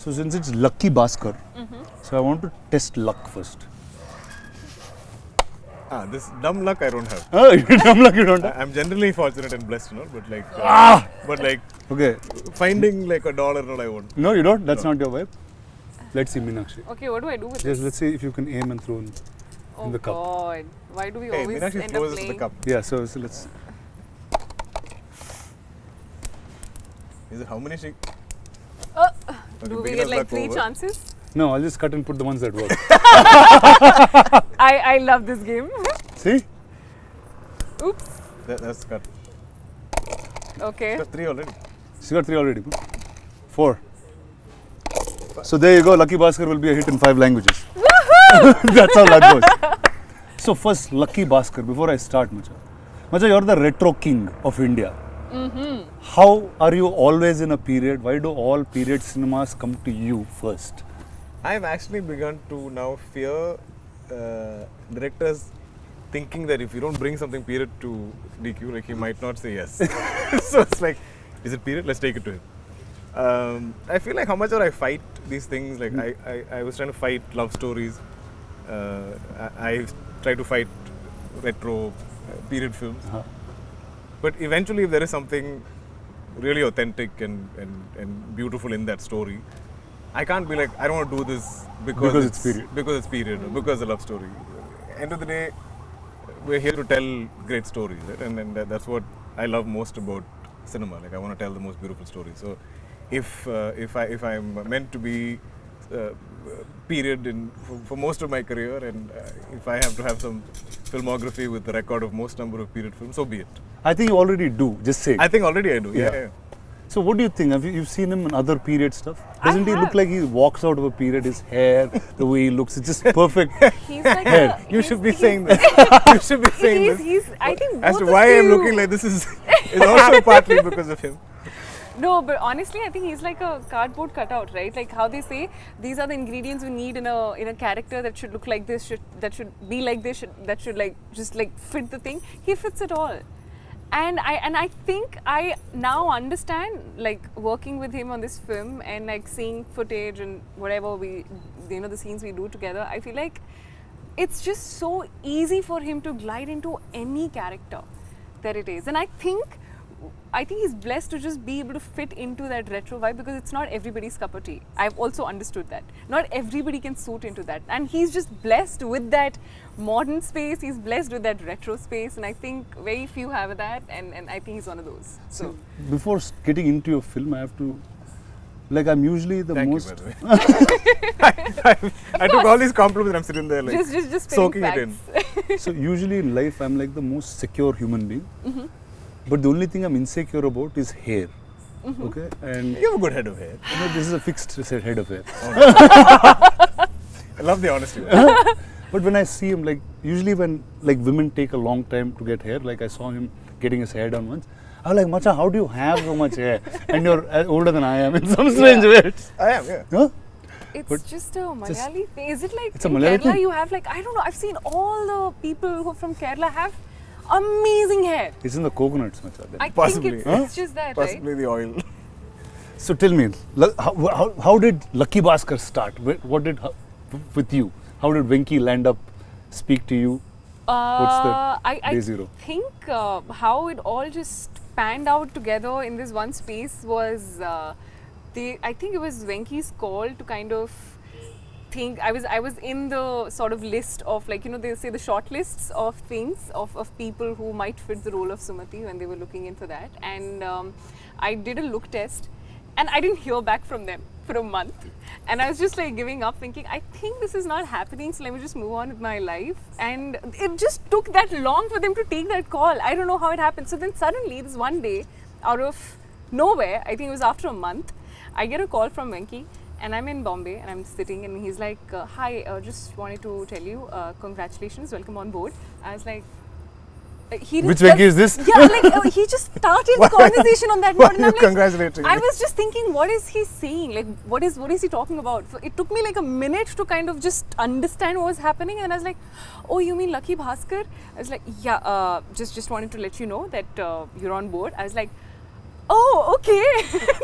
So since it's Lucky Bhaskar, so I want to test luck first. This dumb luck I don't have. Oh, you dumb luck you don't have? I'm generally fortunate and blessed, you know, but like, Okay. finding like $1, no, I won't. No, you don't? That's not your vibe? Let's see Meenakshi. Okay, what do I do with Yes, this? let's see if you can aim and throw in the cup. Oh God, why do we Hey, always Meenakshi end up throws the playing? cup. Yeah, so let's... Is it how many she... Do we get like 3 chances? No, I'll just cut and put the ones that work. I love this game. See? Oops. That's cut. Okay. That's 3 already. She got 3 already. 4. So there you go, Lucky Bhaskar will be a hit in 5 languages. That's how that goes. So first, Lucky Bhaskar, before I start, Macha, you're the retro king of India. How are you always in a period? Why do all period cinemas come to you first? I've actually begun to now fear directors thinking that if you don't bring something period to DQ, like he might not say yes. So it's like, is it period? Let's take it to him. I feel like how much I fight these things. Like I was trying to fight love stories. I try to fight retro period films. But eventually, if there is something really authentic and beautiful in that story, I can't be like, I don't want to do this because it's period. Because it's period, or because it's a love story. End of the day, we're here to tell great stories, right? And that's what I love most about cinema. Like I want to tell the most beautiful stories. So if I'm meant to be period for most of my career, and if I have to have some filmography with the record of most number of period films, so be it. I think you already do, just say. I think already I do, yeah. So what do you think? Have you seen him in other period stuff? Doesn't he look like he walks out of a period? His hair, the way he looks, it's just perfect. He's like hair. You should be saying this. You should be saying this. I think as both to of why I'm you. looking like this is also partly because of him. No, but honestly, I think he's like a cardboard cutout, right? Like how they say, these are the ingredients we need in a character that should look like this, that should be like this, that should like just like fit the thing. He fits it all. And I think I now understand, like working with him on this film and like seeing footage and whatever the scenes we do together, I feel like it's just so easy for him to glide into any character that it is. And I think he's blessed to just be able to fit into that retro vibe, because it's not everybody's cup of tea. I've also understood that. Not everybody can suit into that. And he's just blessed with that modern space, he's blessed with that retro space, and I think very few have that, and I think he's one of those. So before getting into your film, I have to, like, I'm usually the Thank most... you, by the way. I took all these compliments and I'm sitting there like just soaking facts. it in. So usually in life, I'm like the most secure human being. But the only thing I'm insecure about is hair. Okay? And You have a good head of hair. you know, this is a fixed head of hair. I love the honesty. But when I see him, like, usually when like women take a long time to get hair, like I saw him getting his hair done once, I was like, Macha, how do you have so much hair? And you're older than I am in some strange way. I am, yeah. Huh? It's just a Malayali thing. Is it like it's a in Malayali Kerala thing? you have like, I don't know, I've seen all the people who from Kerala have amazing hair. It's in the coconuts, Macha. I Possibly. think it's just that, right? Possibly the oil. So tell me, how did Lucky Bhaskar start? What did with you? How did Venki land up, speak to you? What's the day zero? I think how it all just panned out together in this one space was, I think it was Venki's call to kind of think, I was in the sort of list of, like, you know, they say the short lists of things, of people who might fit the role of Sumati when they were looking in for that. And I did a look test and I didn't hear back from them for a month. And I was just like giving up, thinking, I think this is not happening, so let me just move on with my life. And it just took that long for them to take that call. I don't know how it happened. So then suddenly, this one day, out of nowhere, I think it was after a month, I get a call from Venki, and I'm in Bombay, and I'm sitting, and he's like, hi, just wanted to tell you, congratulations, welcome on board. I was like, which Venki is this? Yeah, like he just started the conversation on that note, and I'm like, Congratulating I me. was just thinking, what is he saying? Like, what is he talking about? It took me like a minute to kind of just understand what was happening, and I was like, oh, you mean Lucky Bhaskar? I was like, yeah, just wanted to let you know that you're on board. I was like, oh, okay.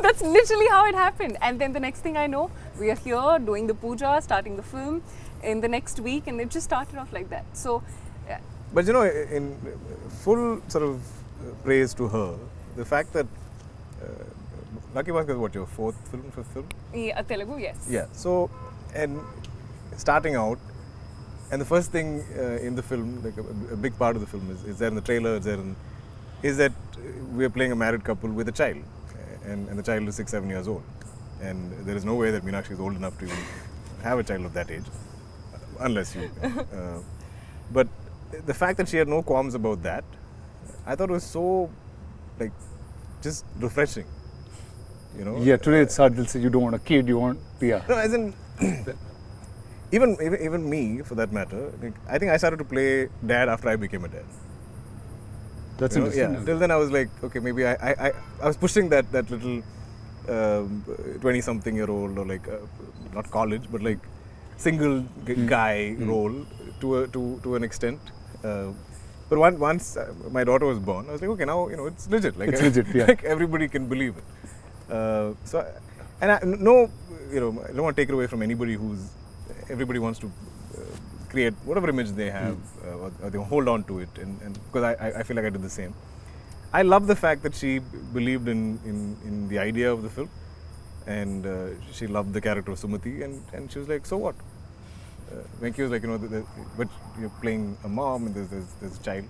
That's literally how it happened. And then the next thing I know, we are here doing the puja, starting the film in the next week, and it just started off like that. So, But you know, in full sort of praise to her, the fact that Lucky Bhaskar is what, your fifth film? yeah, Telugu, yes. Yeah. So, and starting out, and the first thing in the film, like a big part of the film is there in the trailer, is that we are playing a married couple with a child, and the child is 6-7 years old, and there is no way that Meenakshi is old enough to even have a child of that age, unless you. But the fact that she had no qualms about that, I thought was so, like, just refreshing. You know? Yeah, today it's hard. They'll say you don't want a kid, you want, yeah. No, as in, even me, for that matter, like, I think I started to play dad after I became a dad. That's You know, interesting. yeah. Till then, I was like, okay, maybe I was pushing that little 20-something-year-old, or like not college, but like single guy role to an extent. But once my daughter was born, I was like, okay, now it's legit. Like It's legit, yeah. Like everybody can believe it. So, and I don't want to take it away from anybody everybody wants to create whatever image they have, or they hold on to it, and because I feel like I did the same. I love the fact that she believed in the idea of the film, and she loved the character of Sumati, and she was like, so what? Venki was like, but you're playing a mom, and there's a child,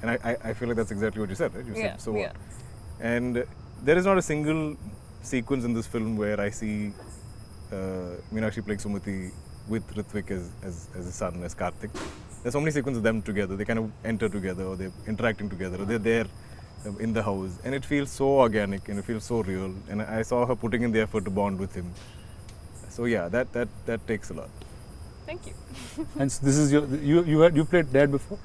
and I feel like that's exactly what you said, right? You said, so what? And there is not a single sequence in this film where I see Meenakshi playing Sumati with Ritwik as a son, as Karthik. There's so many sequences of them together. They kind of enter together, or they're interacting together, or they're there in the house, and it feels so organic and it feels so real. And I saw her putting in the effort to bond with him. So yeah, that takes a lot. Thank you. And so this is you played dad before?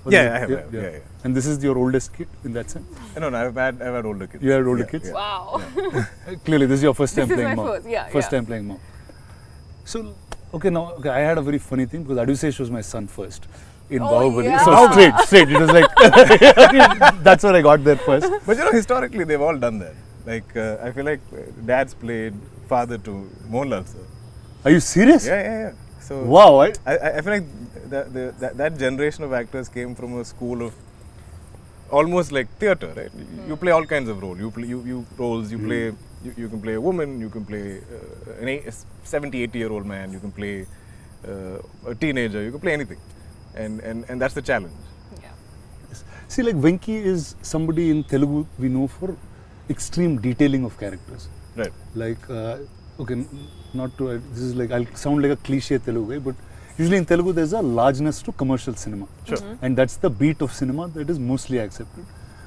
Or Yeah, I have. Yeah. And this is your oldest kid in that sense? No, I've had older kids. You had older Yeah, kids? yeah. Wow. Clearly, this is your first time This is playing my mom. first, yeah, First yeah. time playing mom. So, I had a very funny thing because Adusesh was my son first in Oh, Bahubali. yeah. So straight. It was like, that's what I got there first. But historically, they've all done that. Like, I feel like dad's played father to Mohanlal sir. Are you serious? Yeah. So Wow. I feel like that generation of actors came from a school of almost like theatre, right? You play all kinds of roles. You play you can play a woman, you can play a 70-80-year-old man, you can play a teenager, you can play anything, and that's the challenge. Yeah. See, like Venki is somebody in Telugu we know for extreme detailing of characters. Right. Like, this is like, I'll sound like a cliche Telugu guy, but usually in Telugu there's a largeness to commercial cinema. Sure. And that's the beat of cinema that is mostly accepted.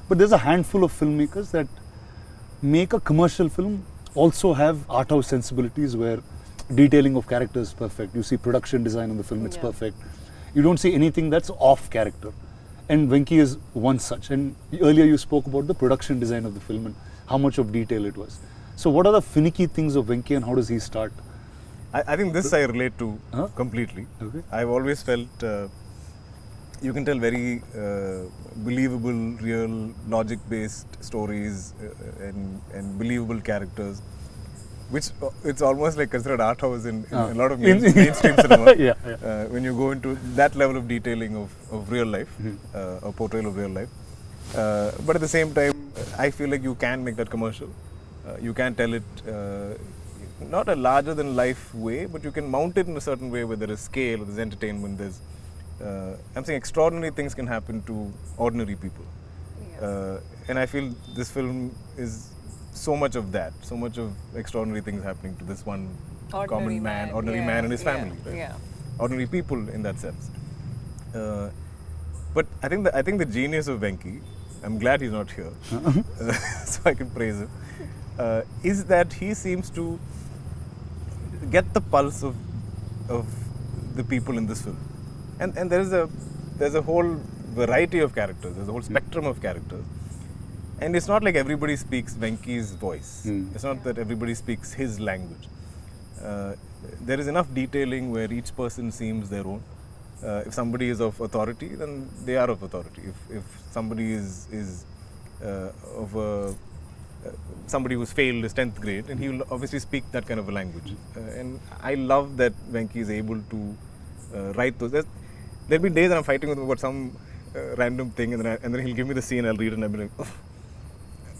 But there's a handful of filmmakers that make a commercial film also have art house sensibilities where detailing of characters is perfect. You see production design on the film, it's perfect. You don't see anything that's off character. And Venki is one such. And earlier you spoke about the production design of the film and how much of detail it was. So what are the finicky things of Venki and how does he start? I think this I relate to completely. Okay. I've always felt you can tell very believable, real, logic-based stories and believable characters, which it's almost like considered art house in a lot of mainstream cinema. Yeah. When you go into that level of detailing of real life, or portrayal of real life. But at the same time, I feel like you can make that commercial. You can tell it not a larger than life way, but you can mount it in a certain way where there is scale, there's entertainment, there's I'm saying extraordinary things can happen to ordinary people. Yeah. And I feel this film is so much of that, so much of extraordinary things happening to this one ordinary man and his family. Right? Yeah. Ordinary people in that sense. But I think the genius of Venki, I'm glad he's not here, so I can praise him, is that he seems to get the pulse of the people in this film, and there's a whole variety of characters, there's a whole spectrum of characters, and it's not like everybody speaks Venki's voice. It's not that everybody speaks his language. There is enough detailing where each person seems their own. If somebody is of authority, then they are of authority. If somebody is of a somebody who's failed his 10th grade, and he will obviously speak that kind of a language. And I love that Venki is able to write those. There'll be days that I'm fighting with him about some random thing, and then he'll give me the scene, I'll read it, and I'll be like, oh,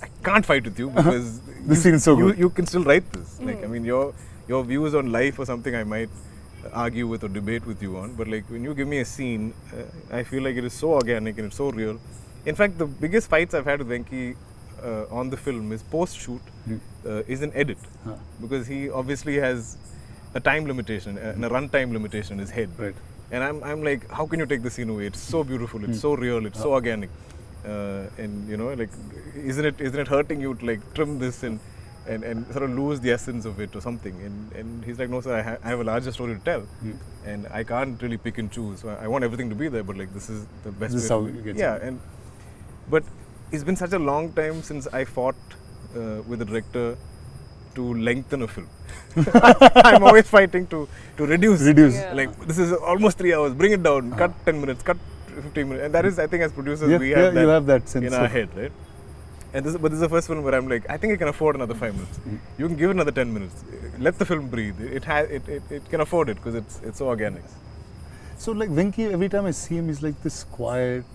I can't fight with you because This scene is so good. You can still write this. Like, I mean, your views on life or something I might argue with or debate with you on, but like when you give me a scene, I feel like it is so organic and it's so real. In fact, the biggest fights I've had with Venki on the film is post-shoot is an edit, because he obviously has a time limitation and a runtime limitation in his head. Right. And I'm like, how can you take the scene away? It's so beautiful, it's so real, it's so organic. And you know, like, isn't it hurting you to like trim this and sort of lose the essence of it or something? And he's like, no sir, I have a larger story to tell, and I can't really pick and choose. So I want everything to be there, but like this is the best. This is how you get and but it's been such a long time since I fought with a director to lengthen a film. I'm always fighting to reduce. Yeah. Like, this is almost 3 hours, bring it down, cut 10 minutes, cut 15 minutes. And that is, I think, as producers, we have that, you have that sense in our head, right? And but this is the first film where I'm like, I think I can afford another 5 minutes. You can give it another 10 minutes. Let the film breathe. It can afford it because it's so organic. So like Venki, every time I see him, he's like this quiet,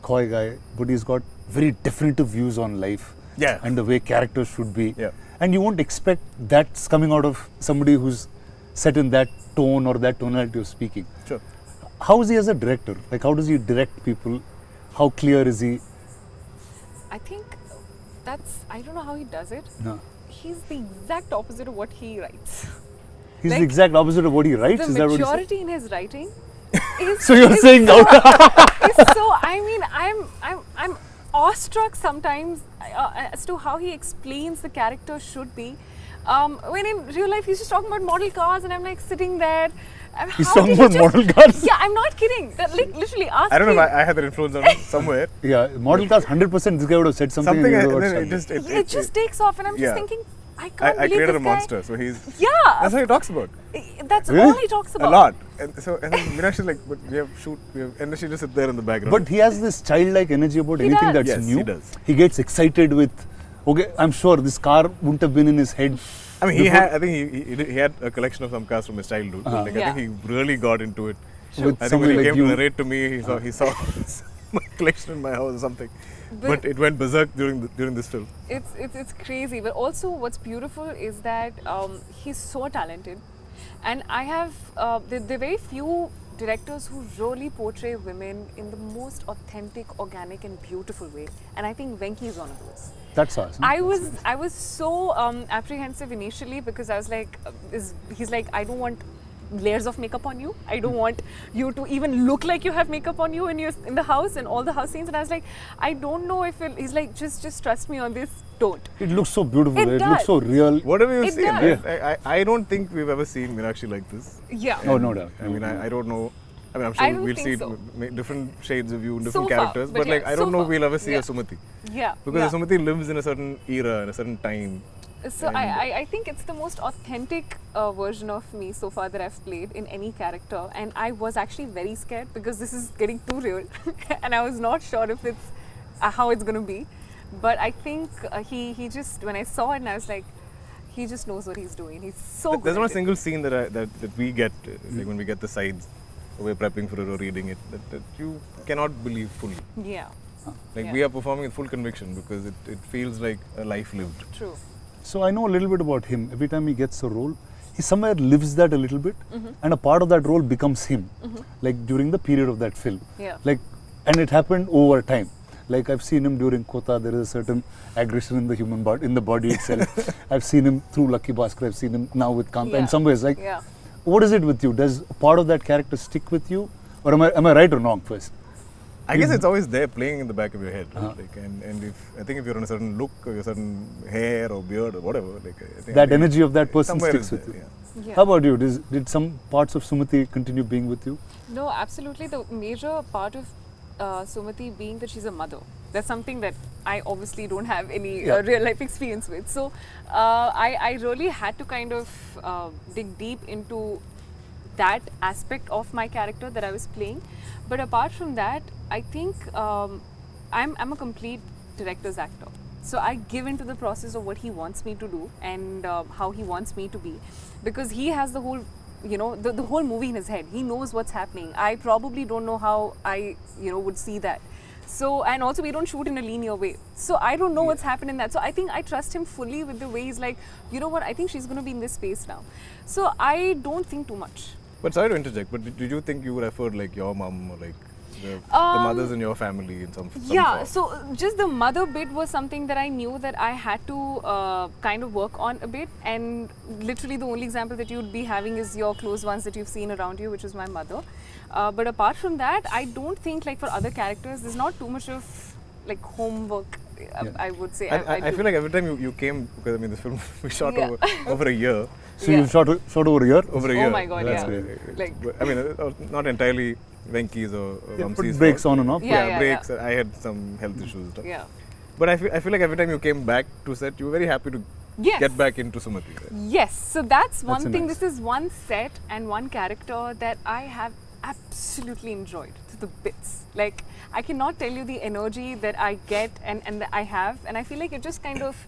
coy guy, but he's got very definitive views on life. Yeah. And the way characters should be. Yeah. And you won't expect that's coming out of somebody who's set in that tone or that tonality of speaking. Sure. How is he as a director? Like, how does he direct people? How clear is he? I think I don't know how he does it. No. He's the exact opposite of what he writes. He's Like, the exact opposite of what he writes. The Is that what he said? maturity in his writing is So you're is saying so, now? is so, I mean, I'm awestruck sometimes as to how he explains the character should be. When in real life he's just talking about model cars, and I'm like sitting there. He's how talking did he about just- model cars? Yeah, I'm not kidding. That, like, literally, ask I don't know him. if I had that influence on him somewhere. Yeah, model cars, 100% this guy would have said something. Something, and he and would then have it just... It just takes off, and I'm Yeah. just thinking, I can't I believe created this a guy. monster, so he's... Yeah, That's what he talks about. that's Really? all he talks about. A lot. And then Meenakshi's like, but we have and then she just sit there in the background. But he has this childlike energy about He anything does. that's Yes, new. he does. He gets excited with, okay, I'm sure this car wouldn't have been in his head. I mean, before. I think he had a collection of some cars from his childhood. Uh-huh. Like, Yeah. I think he really got into it. With I think when somebody he like came you. to narrate to me, he saw my collection in my house or something. But- But it went berserk during this film. It's crazy, but also what's beautiful is that he's so talented, and I have there are very few directors who really portray women in the most authentic, organic, and beautiful way, and I think Venki is one of those. That's us. I was so apprehensive initially because I was like, he's like, I don't want layers of makeup on you. I don't want you to even look like you have makeup on you when you're in the house and all the house scenes. And I was like, I don't know if he's like, just trust me on this. Don't. It looks so beautiful. It It does. looks so real. Whatever you It see, does. I don't think we've ever seen Meenakshi like this. Yeah. Oh, no doubt. I mean, I don't know. I mean, I'm I sure don't we'll think see so. different shades of you, So different far, characters. but But like, yeah, I don't so know if far. we'll ever see Yeah. a Sumati. Yeah. Because yeah. Sumati lives in a certain era, in a certain time. So I think it's the most authentic version of me so far that I've played in any character, and I was actually very scared because this is getting too real, and I was not sure if it's how it's going to be. But I think he just, when I saw it, and I was like, he just knows what he's doing. He's so good. There's not a at it. single scene that we get, like when we get the sides, or we're prepping for it or reading it, that you cannot believe fully. Yeah. Like Yeah. we are performing with full conviction because it feels like a life lived. True. So I know a little bit about him. Every time he gets a role, he somewhere lives that a little bit, and a part of that role becomes him. Like during the period of that film. Yeah. Like, and it happened over time. Like I've seen him during Kota. There is a certain aggression in the human body, in the body itself. I've seen him through Lucky Bhaskar. I've seen him now with Kanta. Yeah. In some ways, like, Yeah. what is it with you? Does a part of that character stick with you, or am I right or wrong first? I guess it's always there playing in the back of your head. Right? Like, and I think if you're on a certain look or a certain hair or beard or whatever, like I think That energy of that person somewhere sticks is with there, you. yeah. Yeah. How about you? Did some parts of Sumati continue being with you? No, absolutely. The major part of Sumati being that she's a mother. That's something that I obviously don't have any real life experience with. So I really had to kind of dig deep into that aspect of my character that I was playing. But apart from that, I think I'm a complete director's actor. So I give into the process of what he wants me to do and how he wants me to be, because he has the whole, you know, the whole movie in his head. He knows what's happening. I probably don't know how I, you know, would see that. So, and also we don't shoot in a linear way. So I don't know what's happened in that. So I think I trust him fully with the way he's like, you know what, I think she's going to be in this space now. So I don't think too much. But sorry to interject, but did you think you would have heard like your mum or like the mothers in your family in some Yeah, form? so just the mother bit was something that I knew that I had to kind of work on a bit, and literally the only example that you'd be having is your close ones that you've seen around you, which is my mother. But apart from that, I don't think like for other characters, there's not too much of like homework, I would say. I feel like every time you came, because I mean this film we shot over a year. So you shot over a year? Over a year. Oh my god, That's yeah. great. Like, I mean, not entirely Venki's or Put Vamsi's breaks fault. on and off. Yeah. Breaks. I had some health issues and stuff. yeah. But I feel like every time you came back to set, you were very happy to Yes. get back into Sumati. Right? Yes, so that's one thing. nice. This is one set and one character that I have absolutely enjoyed to the bits. Like, I cannot tell you the energy that I get and that I have, and I feel like it just kind of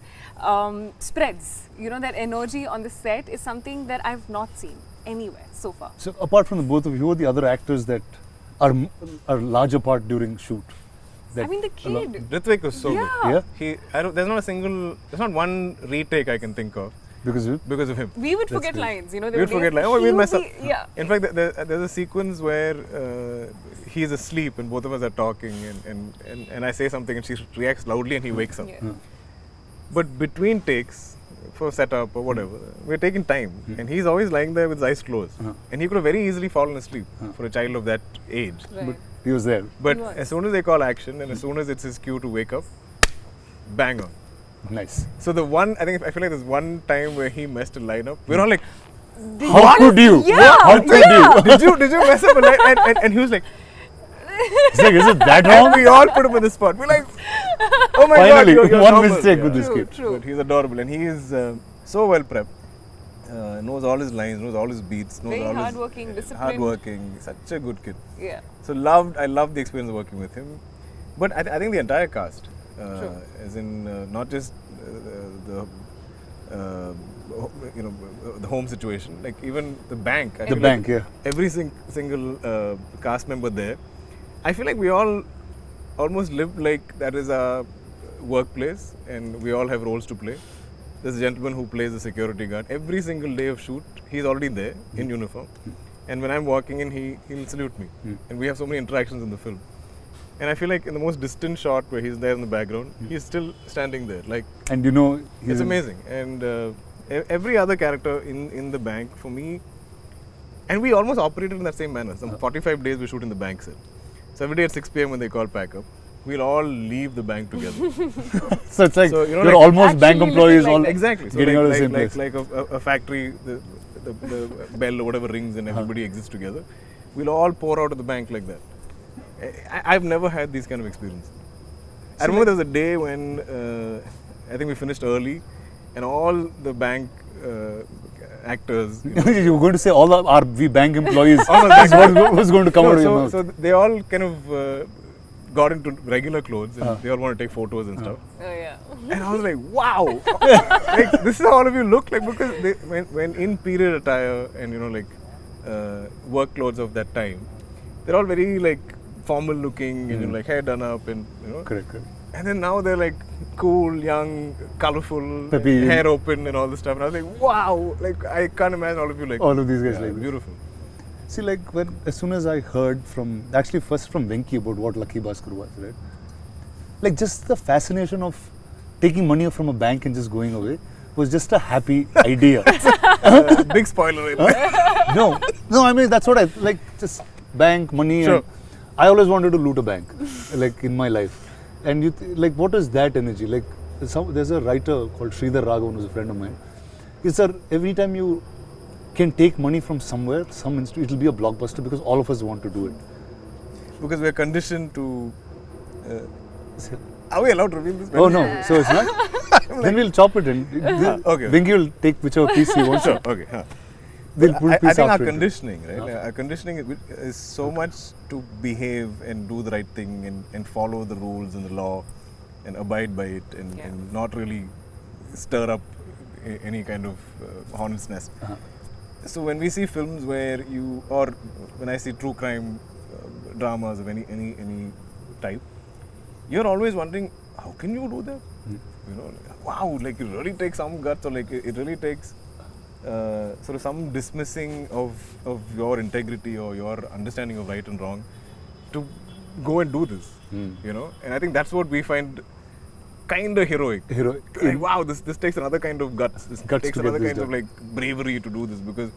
spreads. You know, that energy on the set is something that I've not seen anywhere so far. So apart from the both of you, who are the other actors that are larger part during shoot? I mean, the kid. Ritvik was so Yeah. good. There's not one retake I can think of Because of because of him. We would That's forget great. lines, you know. We would forget lines. Oh, we'll mess up. Yeah. In fact, there's a sequence where he's asleep and both of us are talking, and I say something and she reacts loudly and he wakes up. Yeah. But between takes, for setup or whatever, we're taking time, and he's always lying there with his eyes closed, and he could have very easily fallen asleep for a child of that age. Right. he was there. But He was. as soon as they call action, and as soon as it's his cue to wake up, bang on. Nice. So I feel like there's one time where he messed a lineup. We're all like, How could you? Yeah, How could you? did you mess up a line? And he was like, It's like, is it that wrong? we all put him on the spot. We're like, oh my Finally, god, you're one normal. mistake with this True, kid. true. But he's adorable, and he is so well prepped. Knows all his lines, knows all his beats, knows Very all hardworking, his disciplined. hardworking. Such a good kid. Yeah. So I loved the experience of working with him. But I think the entire cast, as in not just the home situation, like even the bank. I The feel bank, like yeah. Every single cast member there, I feel like we all almost live like that is our workplace, and we all have roles to play. There's a gentleman who plays the security guard. Every single day of shoot, he's already there in uniform. And when I'm walking in, he'll salute me. And we have so many interactions in the film. And I feel like in the most distant shot where he's there in the background, he's still standing there. Like, And you know, it's amazing. And every other character in the bank, for me, and we almost operated in that same manner. Some 45 days we shoot in the bank set. So every day at 6 p.m. when they call pack up, we'll all leave the bank together. So it's like So, you know, you're like almost bank actually employees living all like Exactly. So getting out of the same like, place. like a factory, the bell or whatever rings and everybody exists together. We'll all pour out of the bank like that. I've never had these kind of experience. I remember there was a day when I think we finished early, and all the bank actors. You were going to say all our we bank employees. All of That's that. what was going to come out of your mouth. So they all kind of got into regular clothes, and they all want to take photos and stuff. Oh yeah. And I was like, wow, like this is how all of you look like, because they, when in period attire and work clothes of that time, they're all very like formal looking and like hair done up and Correct. and then now they're like cool, young, colorful, Peppy. hair open and all this stuff. And I was like, wow, like I can't imagine all of you like All of these guys yeah, like this. beautiful. See, like as soon as I heard first from Venki about what Lucky Bhaskar was, right? Like just the fascination of taking money from a bank and just going away was just a happy idea. Big spoiler. Right? No, I mean that's what I like. Just bank money. Sure. And I always wanted to loot a bank, like in my life. And like, what is that energy? Like, there's a writer called Sridhar Raghavan, who's a friend of mine. He said every time you can take money from somewhere, it will be a blockbuster because all of us want to do it. Because we're conditioned to. Are we allowed to reveal this? Oh no, so it's not. Then we'll chop it in. Okay. Venki will take whichever piece he wants. Sure. Okay. Huh. They'll put I piece think our after it. conditioning, right? Like, our conditioning is so much to behave and do the right thing and follow the rules and the law and abide by it and not really stir up any kind of hornet's nest. So when we see films where or when I see true crime dramas of any type, you're always wondering, how can you do that? You know, wow, like it really takes some guts, or like it really takes sort of some dismissing of your integrity or your understanding of right and wrong to go and do this. You know, and I think that's what we find kind of heroic. Like, wow, this takes another kind of guts. This takes another kind of like bravery to do this, because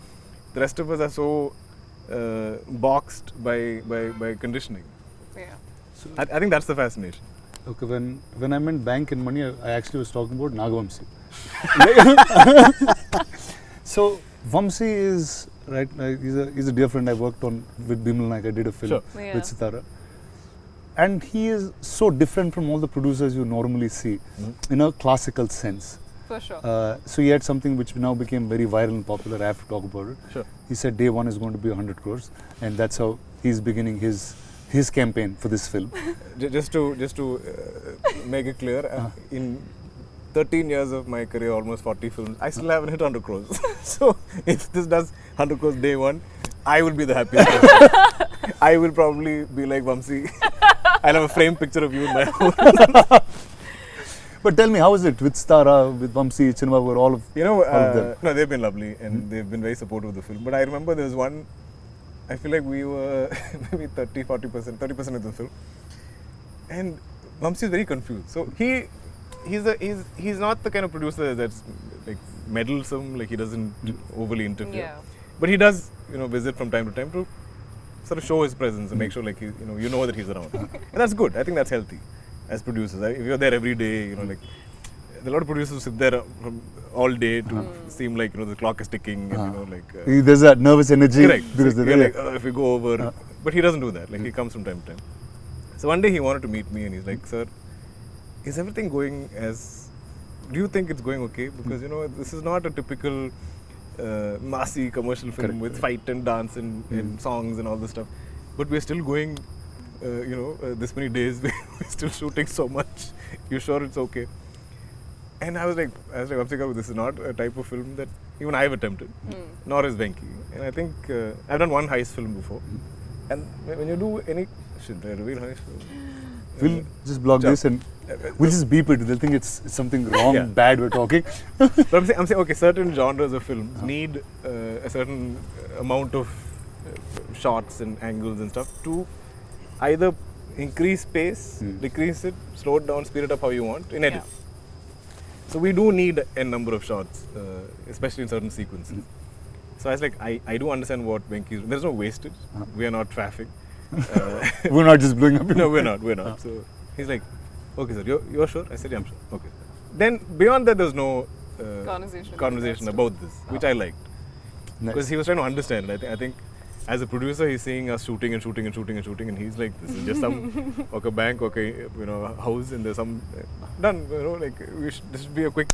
the rest of us are so boxed by conditioning. Yeah. So I think that's the fascination. Okay, when I meant bank and money, I actually was talking about Nagavamsi. So Vamsi is right. He's a dear friend. I worked on with Bimal Naik. I did a film with Sitara, and he is so different from all the producers you normally see in a classical sense. For sure. So he had something which now became very viral and popular. I have to talk about it. Sure. He said day one is going to be 100 crores, and that's how he's beginning his campaign for this film. Just to make it clear, in 13 years of my career, almost 40 films, I still haven't hit 100 crores. So if this does 100 crores day one, I will be the happiest person. I will probably be like Vamsi. I'll have a framed picture of you in my home. But tell me, how is it with Stara, with Vamsi, Chinmabur, all of them? No, they've been lovely and they've been very supportive of the film. But I remember there was one, I feel like we were maybe 30% of the film. And Vamsi is very confused. So he's not the kind of producer that's like meddlesome, like he doesn't overly interfere. Yeah. But he does, visit from time to time to sort of show his presence and make sure like you know that he's around. And that's good. I think that's healthy as producers. If you're there every day, like a lot of producers who sit there all day to seem like the clock is ticking. And, there's that nervous energy. Correct. Because So you're like, if we go over, but he doesn't do that. Like he comes from time to time. So one day he wanted to meet me and he's like, "Sir, is everything going as? Do you think it's going okay? Because this is not a typical massy commercial film with fight and dance and songs and all this stuff. But we're still going, this many days. We're still shooting so much. You sure it's okay?" And I was like, Vamsika, this is not a type of film that even I've attempted, nor is Venki. And I think I've done one heist film before. And when you do any, should I reveal heist film? We'll just block this and we'll just beep it. They'll think it's something wrong, bad we're talking. But I'm saying, okay, certain genres of films need a certain amount of shots and angles and stuff to either increase pace, decrease it, slow it down, speed it up how you want in edit. So we do need a number of shots, especially in certain sequences. So I was like, I do understand what Venki is. There's no wastage. We are not traffic. We're not just blowing up. No, we're not. So he's like, okay, sir, you're sure? I said, yeah, I'm sure. Okay. Then beyond that, there's no conversation about this, which I liked. Because he was trying to understand it. I think as a producer, he's seeing us shooting, and he's like, this is just some bank, house, and there's some done. This should be a quick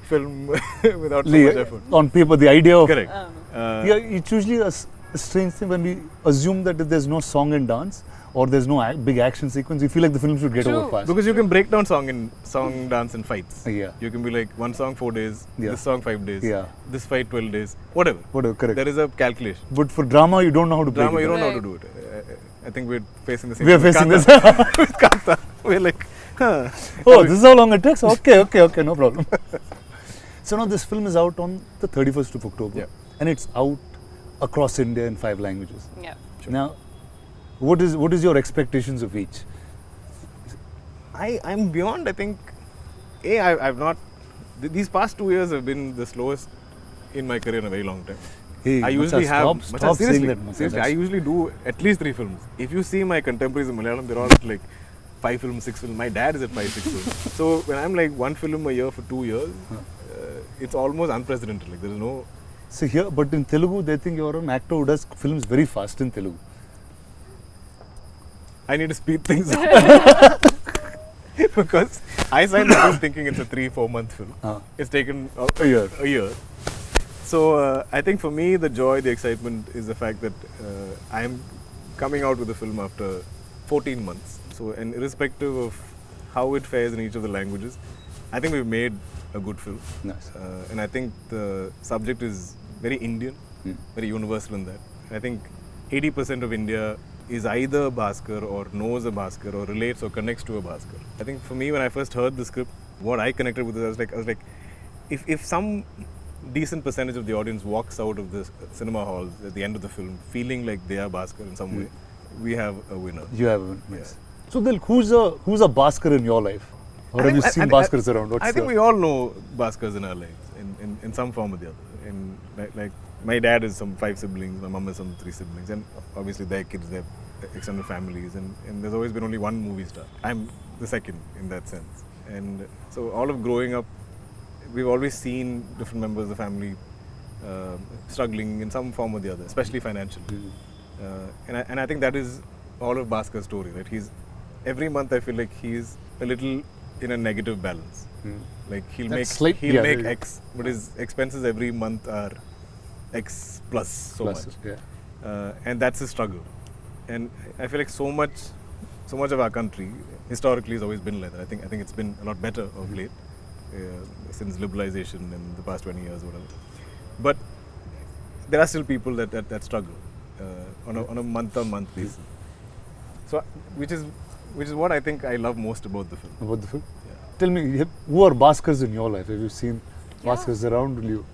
film without so much effort. On paper, the idea of correct. It's usually a strange thing when we assume that if there's no song and dance or there's no big action sequence, we feel like the film should get over fast. Because you can break down song, dance, and fights. Yeah. You can be like one song 4 days, this song 5 days, this fight 12 days, whatever. Correct. There is a calculation. But for drama, you don't know how to break it. You don't know how to do it. I think we're facing the same. We are facing this. With Kanta. We're like, oh, this is how long it takes? Okay, no problem. So now this film is out on the 31st of October. And it's out across India in 5 languages. Yeah. Sure. Now, what is your expectations of each? I'm beyond. I think, I've not. These past 2 years have been the slowest in my career in a very long time. Hey, I usually have. Stop saying that. Seriously, I usually do at least 3 films. If you see my contemporaries in Malayalam, they're all like 5 films, 6 films. My dad is at 5, 6 films. So when I'm like 1 film a year for 2 years, it's almost unprecedented. Like there is no. So here, but in Telugu, they think you're an actor who does films very fast in Telugu. I need to speed things up. Because I signed the film thinking it's a 3-4 month film. It's taken a year. So I think for me, the joy, the excitement is the fact that I'm coming out with the film after 14 months. So, and irrespective of how it fares in each of the languages. I think we've made a good film. Nice. And I think the subject is very Indian, very universal in that. I think 80% of India is either a Bhaskar or knows a Bhaskar or relates or connects to a Bhaskar. I think for me, when I first heard the script, what I connected with it, I was like, if some decent percentage of the audience walks out of the cinema halls at the end of the film feeling like they are Bhaskar in some way, we have a winner. You have a winner. Yes. So then, who's a Bhaskar in your life? Or have you seen Bhaskars around? I think we all know Bhaskars in our lives, in some form or the other. And like my dad is some 5 siblings, my mom is some 3 siblings, and obviously their kids, their extended families, and there's always been only one movie star. I'm the second in that sense. And so all of growing up, we've always seen different members of the family struggling in some form or the other, especially financially. And I think that is all of Bhaskar's story, right? Every month I feel like he's a little in a negative balance. Like he'll make X, but his expenses every month are X plus so much. Yeah. And that's his struggle. And I feel like so much of our country historically has always been like that. I think it's been a lot better of late since liberalization in the past 20 years or whatever. But there are still people that struggle on a month-on-month basis. So which is what I think I love most about the film. About the film? Yeah. Tell me, who are Bhaskars in your life? Have you seen Bhaskars around? Will you?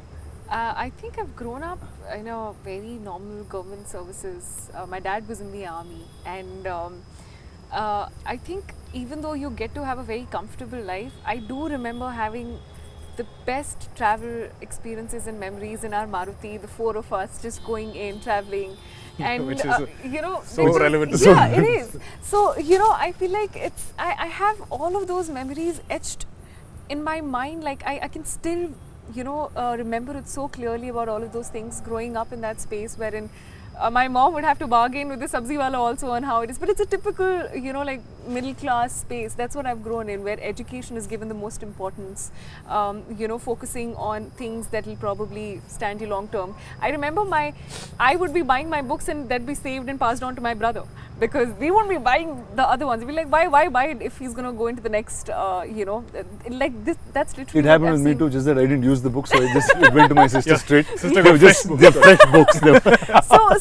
I think I've grown up in a very normal government services. My dad was in the army, and I think even though you get to have a very comfortable life, I do remember having the best travel experiences and memories in our Maruti, the 4 of us just going in, traveling. And which is so relevant to yeah, it is. So I feel like I have all of those memories etched in my mind. Like I can still remember it so clearly about all of those things growing up in that space wherein my mom would have to bargain with the sabzi wala also on how it is, but it's a typical like middle class space. That's what I've grown in, where education is given the most importance, focusing on things that will probably stand you long term. I remember I would be buying my books and that'd be saved and passed on to my brother, because we won't be buying the other ones. We'd be like, why buy it if he's going to go into the next, like this, that's literally it happened with me too, just that I didn't use the book, so it went to my sister straight. Sister They were just fresh books.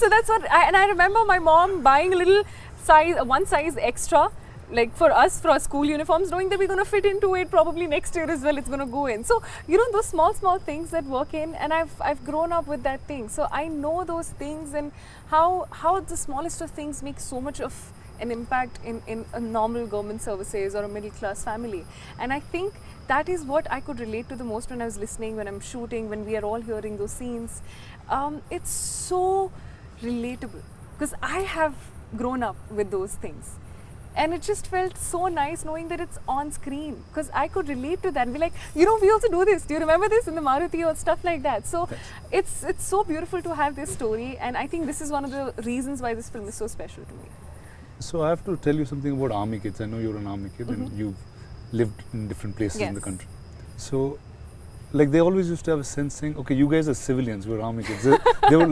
So that's what, and I remember my mom buying a little one size extra, like for us, for our school uniforms, knowing that we're going to fit into it probably next year as well, it's going to go in. So, those small things that work in, and I've grown up with that thing. So I know those things and how the smallest of things make so much of an impact in a normal government services or a middle class family. And I think that is what I could relate to the most when I was listening, when I'm shooting, when we are all hearing those scenes. It's so relatable because I have grown up with those things. And it just felt so nice knowing that it's on screen, because I could relate to that and be like, we also do this. Do you remember this in the Maruti or stuff like that? So it's so beautiful to have this story, and I think this is one of the reasons why this film is so special to me. So I have to tell you something about army kids. I know you're an army kid and you've lived in different places in the country. So like they always used to have a sense saying, okay, you guys are civilians, we're army kids. They would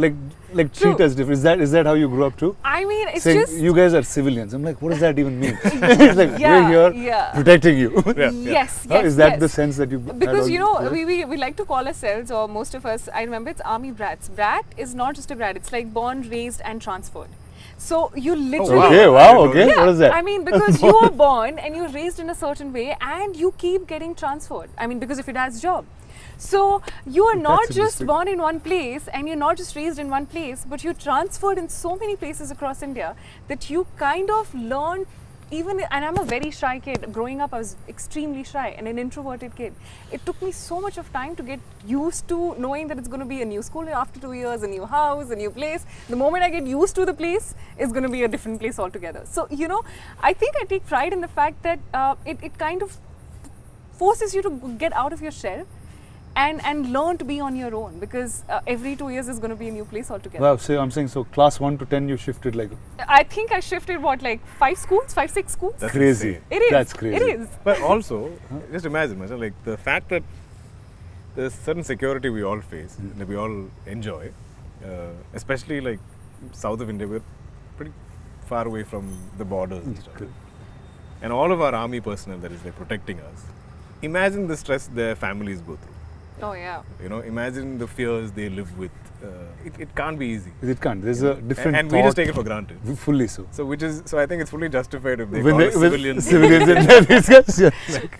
like treat us different. Is that how you grew up too? I mean, it's saying, just you guys are civilians. I'm like, what does that even mean? It's like, we're here protecting you. Yes. Is that the sense that you because we like to call ourselves, or most of us, I remember, it's army brats. Brat is not just a brat, it's like born, raised and transferred. So you literally okay. What is that? I mean, because you are born and you're raised in a certain way and you keep getting transferred. I mean, because of your dad's job. So you are not just born in one place and you're not just raised in one place, but you're transferred in so many places across India that you kind of learn. And I'm a very shy kid. Growing up, I was extremely shy and an introverted kid. It took me so much of time to get used to knowing that it's going to be a new school after 2 years, a new house, a new place. The moment I get used to the place, it's going to be a different place altogether. So, I think I take pride in the fact that it kind of forces you to get out of your shell and learn to be on your own, because every 2 years is going to be a new place altogether. Wow, so I'm saying, so class 1 to 10 you shifted like... I think I shifted 5 schools, 5-6 schools? That's crazy. Insane. It is. That's crazy. It is. But also, just imagine, like the fact that there's certain security we all face, that we all enjoy, especially like south of India, we're pretty far away from the borders and stuff. and all of our army personnel that is like protecting us. Imagine the stress their families go through. Oh yeah. You know, imagine the fears they live with. It can't be easy. It can't. There's a different And we just thought. take it for granted. Fully so. So I think it's fully justified if they When call they- us when civilians. civilians in there, these guys, yeah.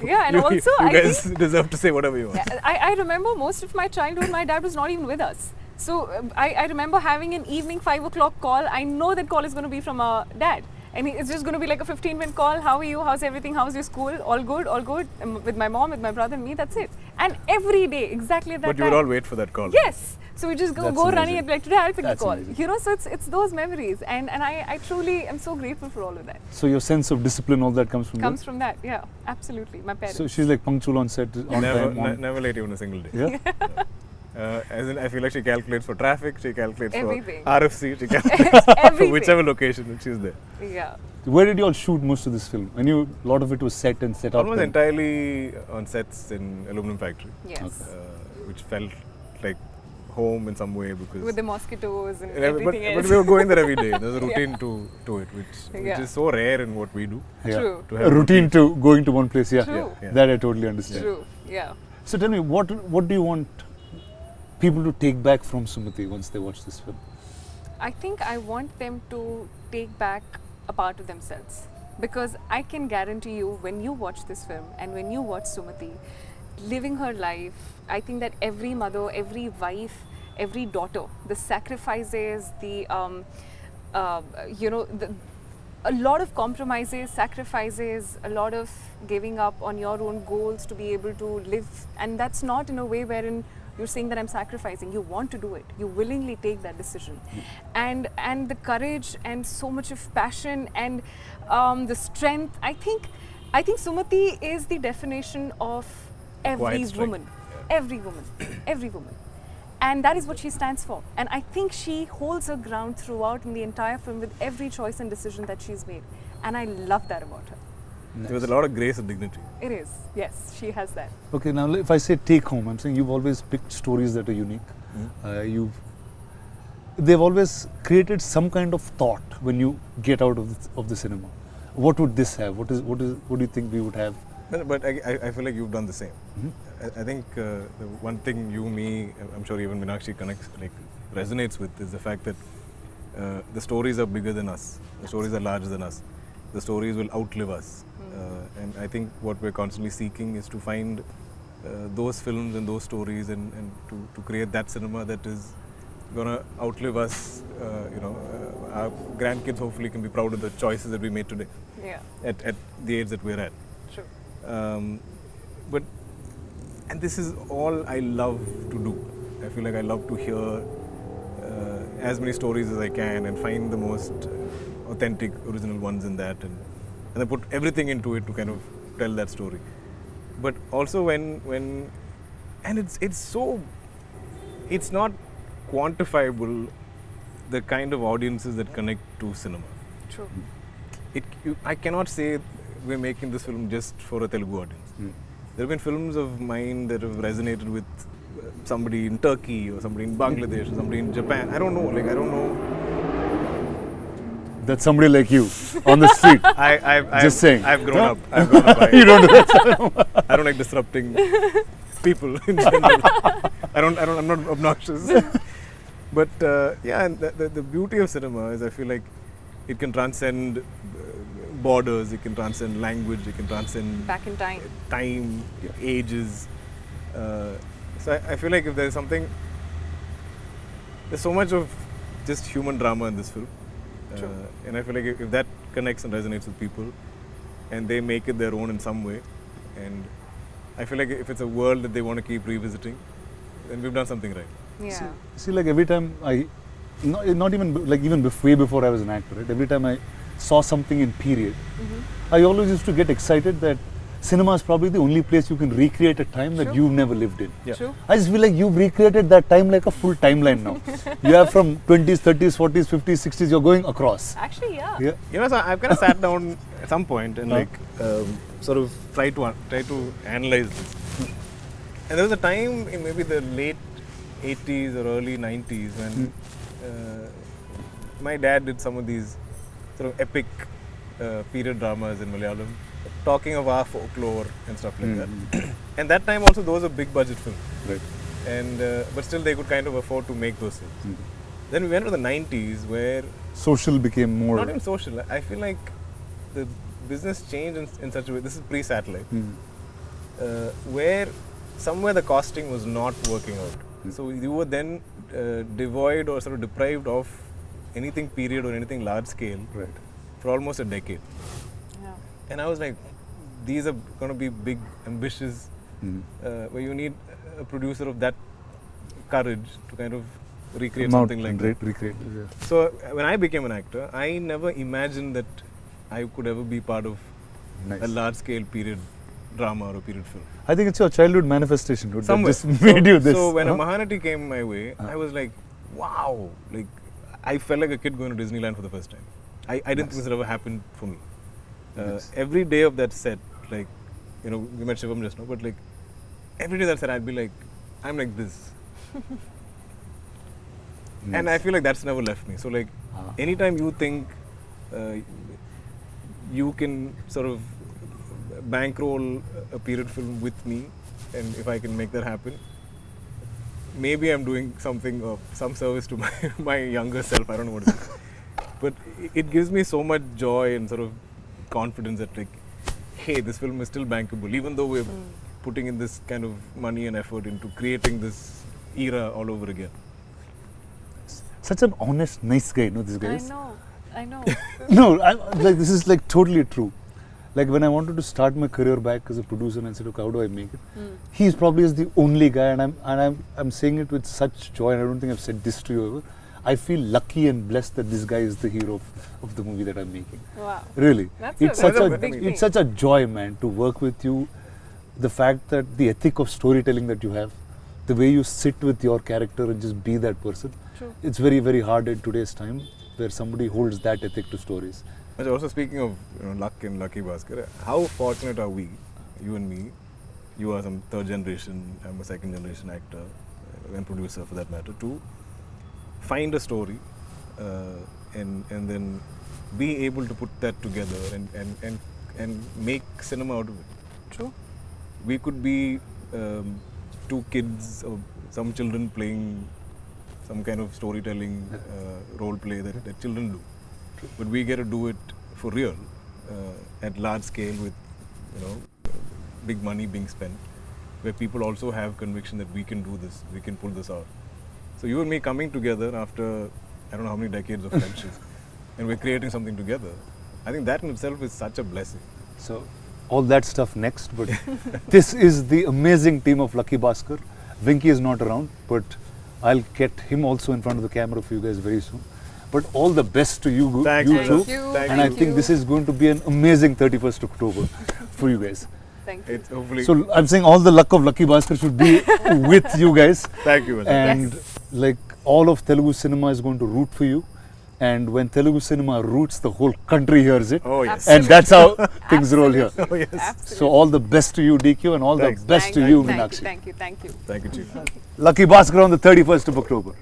Yeah, and you, also you I guys think deserve to say whatever you want. I remember most of my childhood, my dad was not even with us. So I remember having an evening 5 o'clock call. I know that call is going to be from our dad. And it's just going to be like a 15-minute call. How are you? How's everything? How's your school? All good, all good. With my mom, with my brother and me, that's it. And every day, exactly at that But you time. would all wait for that call. Yes. So we just go That's running amazing. and be like, today I'll pick That's the call. amazing. You know, so it's those memories. And I truly am so grateful for all of that. So your sense of discipline, all that comes from Comes from that, yeah, absolutely. My there? parents. So she's like punctual on set, on time. On, Never late even a single day. yeah? As in, I feel like she calculates for traffic, she calculates Everything. for RFC, she calculates for Everything. whichever location that she's there. Yeah. Where did you all shoot most of this film? I knew a lot of it was set and set up. Almost and- entirely on sets in aluminum factory, Yes. which felt like home in some way because. With the mosquitoes and but everything else. we were going there every day. There's a routine Yeah. to it, which Yeah. is so rare in what we do. Yeah. True. To A have routine to going to one place, yeah. True. Yeah. That I totally understand. True. Yeah. So tell me, what do you want people to take back from Sumati once they watch this film? I think I want them to take back a part of themselves, because I can guarantee you, when you watch this film and when you watch Sumati living her life, I think that every mother, every wife, every daughter, the sacrifices, the a lot of compromises, sacrifices, a lot of giving up on your own goals to be able to live, and that's not in a way wherein you're saying that I'm sacrificing. You want to do it. You willingly take that decision, and the courage and so much of passion and the strength. I think Sumati is the definition of every Quiet strength. woman, every woman, every woman. And that is what she stands for. And I think she holds her ground throughout in the entire film with every choice and decision that she's made. And I love that about her. There was a lot of grace and dignity. It is, yes, she has that. Okay, now if I say take home, I'm saying you've always picked stories that are unique. They've always created some kind of thought when you get out of the cinema. What would this have? What do you think we would have? But I feel like you've done the same. I think the one thing you, me, I'm sure even Meenakshi resonates with is the fact that the stories are bigger than us. The stories are larger than us. The stories will outlive us. And I think what we're constantly seeking is to find those films and those stories and to create that cinema that is going to outlive us. Our grandkids hopefully can be proud of the choices that we made today Yeah, at the age that we're at. true. And this is all I love to do. I feel like I love to hear as many stories as I can and find the most authentic, original ones in that, and then put everything into it to kind of tell that story. But also when it's not quantifiable, the kind of audiences that connect to cinema. True. I cannot say we're making this film just for a Telugu audience. There have been films of mine that have resonated with somebody in Turkey or somebody in Bangladesh or somebody in Japan. I don't know. That's somebody like you on the street. Just saying. I've grown No? up. I've grown up. You don't do that. I don't like disrupting people in general. I'm not obnoxious. But and the beauty of cinema is I feel like it can transcend borders, it can transcend language, it can transcend Back in time. ages. So I feel like if there's something, there's so much of just human drama in this film. True. And I feel like if that connects and resonates with people and they make it their own in some way, and I feel like if it's a world that they want to keep revisiting, then we've done something right. Yeah. See, like every time not even like even way before I was an actor, right? Every time I saw something in period, I always used to get excited that cinema is probably the only place you can recreate a time that True. you've never lived in. Yeah. True. I just feel like you've recreated that time like a full timeline now. You have from 20s, 30s, 40s, 50s, 60s, you're going across. Actually, yeah. Yeah. So I've kind of sat down at some point and sort of try to analyze this. And there was a time in maybe the late 80s or early 90s when my dad did some of these sort of epic period dramas in Malayalam, talking of our folklore and stuff like that. And that time also those were big budget films. Right. And but still they could kind of afford to make those films. Then we went to the 90s where Social became more. not even social. I feel like the business changed in such a way. This is pre-satellite, where somewhere the costing was not working out. So you were then devoid or sort of deprived of anything period or anything large scale Right. for almost a decade. Yeah. And I was like, these are going to be big, ambitious, where you need a producer of that courage to kind of recreate something like that. Recreate. Yeah. So when I became an actor, I never imagined that I could ever be part of Nice. a large-scale period drama or a period film. I think it's your childhood manifestation, dude, that Somewhere. just made you this. So when a Mahanati came my way, I was like, wow! Like I felt like a kid going to Disneyland for the first time. I didn't think this had ever happened for me. Every day of that set, like, you know, we met Shivam just now, but like every day that set, I'd be like, I'm like this. And I feel like that's never left me. So like, anytime you think you can sort of bankroll a period film with me, and if I can make that happen, maybe I'm doing something of some service to my younger self. I don't know what it is, but it gives me so much joy and sort of confidence that like, hey, this film is still bankable, even though we're putting in this kind of money and effort into creating this era all over again. Such an honest, nice guy, this guy is. I know. No, like this is like totally true. Like when I wanted to start my career back as a producer and I said, okay, how do I make it? He's probably is the only guy, and I'm saying it with such joy, and I don't think I've said this to you ever. I feel lucky and blessed that this guy is the hero of the movie that I'm making. Wow. Really, That's such a a big thing. it's such a joy, man, to work with you. The fact that the ethic of storytelling that you have, the way you sit with your character and just be that person. True. It's very, very hard in today's time where somebody holds that ethic to stories. But also speaking of luck and Lucky Bhaskar, how fortunate are we, you and me? You are some third generation, I'm a second generation actor and producer for that matter, to find a story and then be able to put that together and make cinema out of it. True. We could be two kids or some children playing some kind of storytelling role play that children do. But we get to do it for real at large scale with, big money being spent, where people also have conviction that we can do this, we can pull this out. So you and me coming together after I don't know how many decades of friendship, and we're creating something together. I think that in itself is such a blessing. So all that stuff next, but this is the amazing team of Lucky Bhaskar. Vinky is not around, but I'll get him also in front of the camera for you guys very soon. But all the best to you, Thank you you. two. Thank you. Thank And I Thank think you. this is going to be an amazing 31st October for you guys. Thank you. It's hopefully. So I'm saying all the luck of Lucky Bhaskar should be with you guys. Thank you. And Yes. like all of Telugu cinema is going to root for you. And when Telugu cinema roots, the whole country hears it. Oh yes. And that's how things roll here. Oh yes. Absolutely. So all the best to you, DQ, and all Thanks. the best Thank to you, you, thank Meenakshi. Thank you. Thank you, Chief. Lucky Bhaskar on the 31st of October.